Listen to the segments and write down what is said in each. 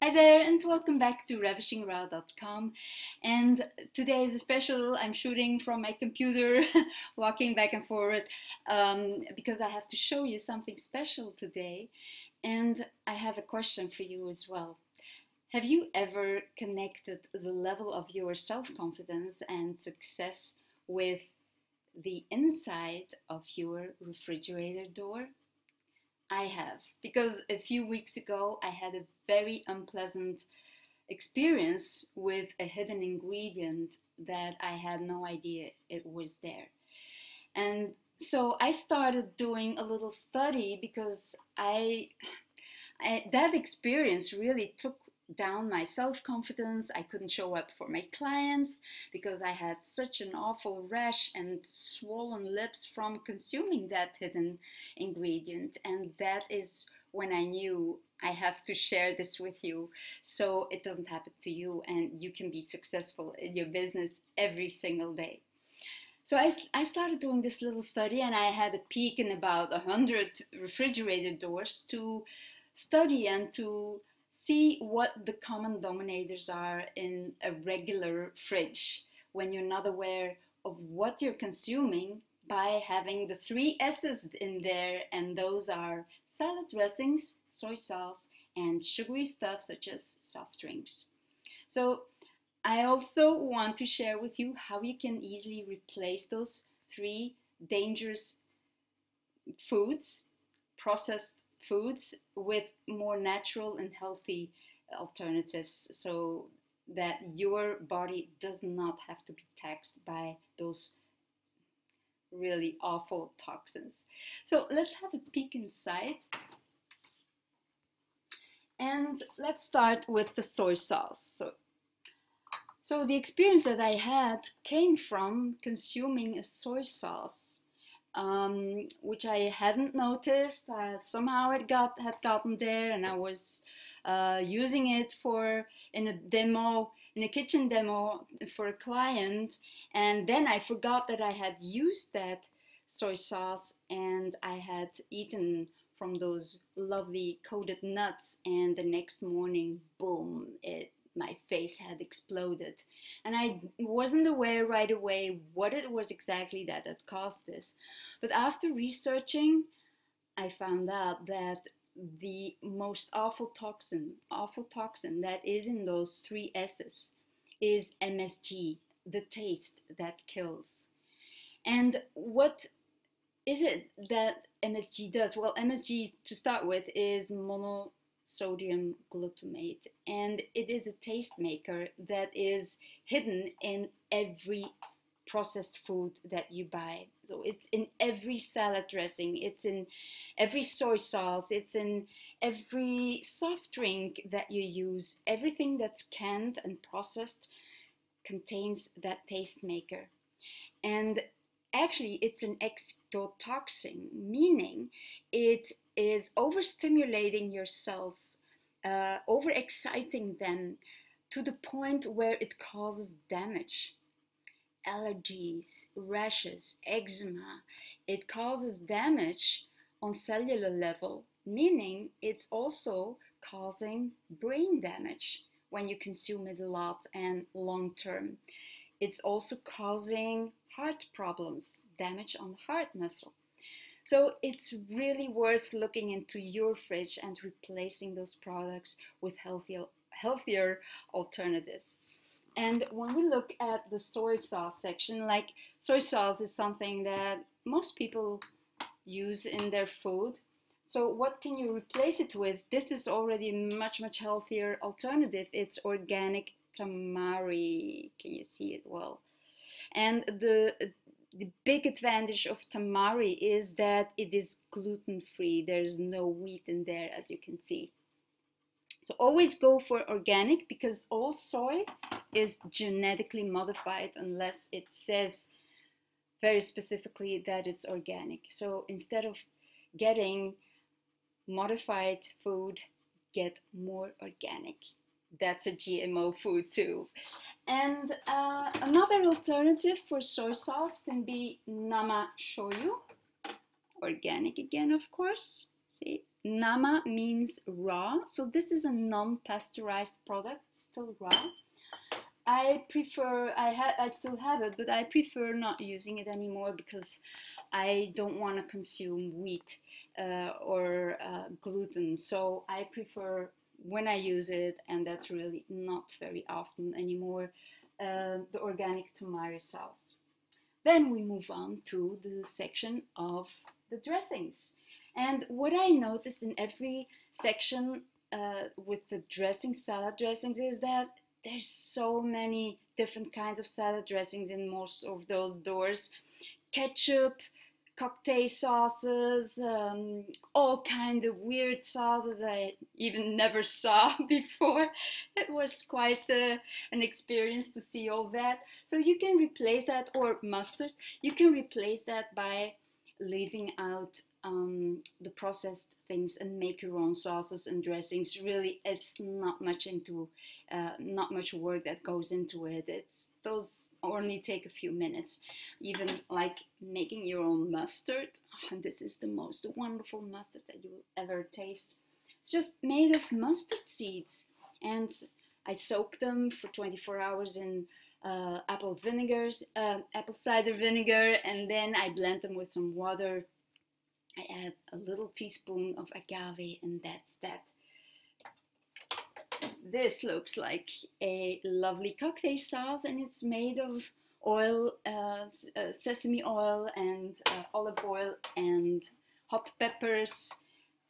Hi there, and welcome back to ravishingraw.com. And today is a special. I'm shooting from my computer, walking back and forward, because I have to show you something special today. And I have a question for you as well. Have you ever connected the level of your self confidence and success with the inside of your refrigerator door? I have, because a few weeks ago I had a very unpleasant experience with a hidden ingredient that I had no idea it was there. And so I started doing a little study because that experience really took down my self-confidence. I couldn't show up for my clients because I had such an awful rash and swollen lips from consuming that hidden ingredient. And that is when I knew I have to share this with you so it doesn't happen to you and you can be successful in your business every single day. So I started doing this little study, and I had a peek in about 100 refrigerator doors to study and to see what the common denominators are in a regular fridge when you're not aware of what you're consuming by having the three S's in there, and those are salad dressings, soy sauce, and sugary stuff such as soft drinks. So I also want to share with you how you can easily replace those three dangerous foods, processed foods, with more natural and healthy alternatives so that your body does not have to be taxed by those really awful toxins. So let's have a peek inside. And let's start with the soy sauce. So the experience that I had came from consuming a soy sauce, which I hadn't noticed. Somehow had gotten there, and I was using it in a demo, in a kitchen demo for a client, and then I forgot that I had used that soy sauce, and I had eaten from those lovely coated nuts, and the next morning, boom, my face had exploded. And I wasn't aware right away what it was exactly that had caused this. But after researching, I found out that the most awful toxin that is in those three S's is MSG, the taste that kills. And what is it that MSG does? Well, MSG, to start with, is monosodium glutamate, and it is a taste maker that is hidden in every processed food that you buy. So it's in every salad dressing, it's in every soy sauce, it's in every soft drink that you use. Everything that's canned and processed contains that taste maker. And actually, it's an exotoxin, meaning it is overstimulating your cells, overexciting them to the point where it causes damage. Allergies, rashes, eczema, it causes damage on cellular level, meaning it's also causing brain damage when you consume it a lot and long term. It's also causing heart problems, damage on heart muscle. So it's really worth looking into your fridge and replacing those products with healthier alternatives. And when we look at the soy sauce section, like soy sauce is something that most people use in their food. So what can you replace it with? This is already a much healthier alternative. It's organic tamari. Can you see it well? And the big advantage of tamari is that it is gluten-free. There's no wheat in there, as you can see. So always go for organic, because all soy is genetically modified unless it says very specifically that it's organic. So instead of getting modified food, get more organic. That's a GMO food too. And another alternative for soy sauce can be nama shoyu, organic again, of course. See, Nama means raw, so this is a non-pasteurized product, still raw. I still have it, but I prefer not using it anymore because I don't want to consume wheat or gluten. So I prefer, when I use it, and that's really not very often anymore, the organic tamari sauce. Then we move on to the section of the dressings. And what I noticed in every section with the dressings, salad dressings, is that there's so many different kinds of salad dressings in most of those doors. Ketchup, cocktail sauces, all kind of weird sauces I even never saw before. It was quite an experience to see all that. So you can replace that, or mustard, you can replace that by leaving out the processed things and make your own sauces and dressings. Really, it's not much work that goes into it. Those only take a few minutes. Even like making your own mustard. And this is the most wonderful mustard that you will ever taste. It's just made of mustard seeds, and I soak them for 24 hours in apple cider vinegar, and then I blend them with some water. I add a little teaspoon of agave, and that's that. This looks like a lovely cocktail sauce, and it's made of oil, sesame oil and olive oil and hot peppers.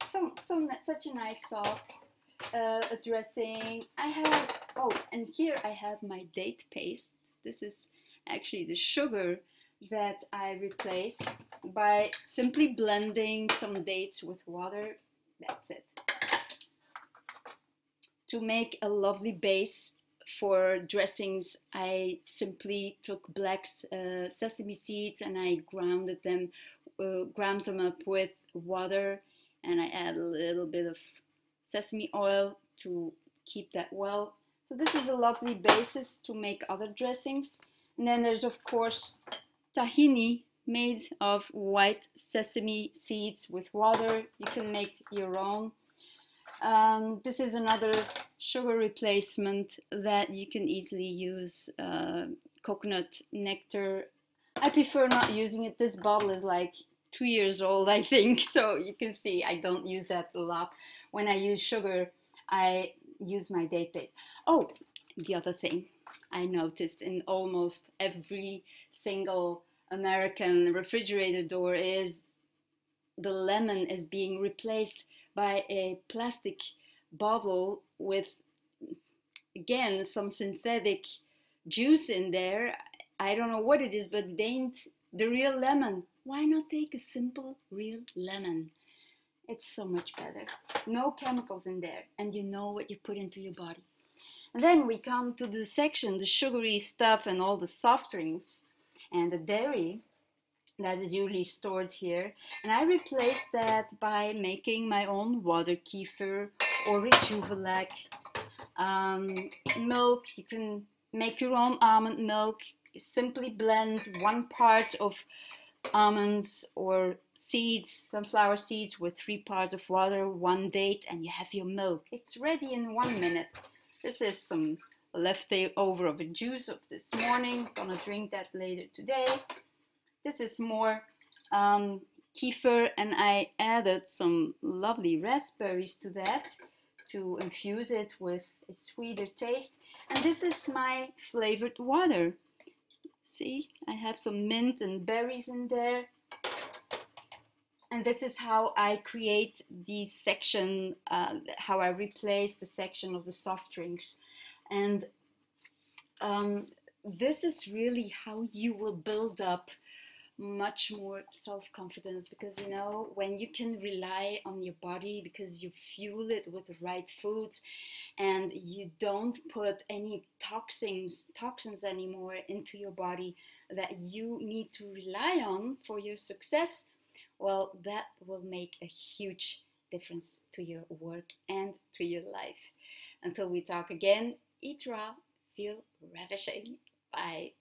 Such a nice sauce. A dressing. I have, oh, and here I have my date paste. This is actually the sugar that I replace by simply blending some dates with water. That's it. To make a lovely base for dressings, I simply took black sesame seeds and I ground them up with water, and I add a little bit of sesame oil to keep that well. So this is a lovely basis to make other dressings. And then there's of course tahini, made of white sesame seeds with water. You can make your own. This is another sugar replacement that you can easily use, coconut nectar. I prefer not using it. This bottle is like 2 years old, I think, so you can see I don't use that a lot. When I use sugar, I use my date paste. Oh, the other thing I noticed in almost every single American refrigerator door is the lemon is being replaced by a plastic bottle with, again, some synthetic juice in there. I don't know what it is, but it ain't the real lemon. Why not take a simple real lemon? It's so much better. No chemicals in there, and you know what you put into your body. And then we come to the section, the sugary stuff and all the soft drinks and the dairy that is usually stored here, and I replace that by making my own water kefir or Rejuvelac. Milk, you can make your own almond milk. You simply blend 1 part of almonds or seeds, sunflower seeds, with 3 parts of water, 1 date, and you have your milk. It's ready in 1 minute. This is some leftover of a juice of this morning. Gonna drink that later today. This is more kefir, and I added some lovely raspberries to that to infuse it with a sweeter taste. And this is my flavored water. See, I have some mint and berries in there. And this is how I create the section, how I replace the section of the soft drinks. And this is really how you will build up much more self-confidence, because you know, when you can rely on your body because you fuel it with the right foods and you don't put any toxins anymore into your body that you need to rely on for your success, well, that will make a huge difference to your work and to your life. Until we talk again, eat raw, feel ravishing. Bye.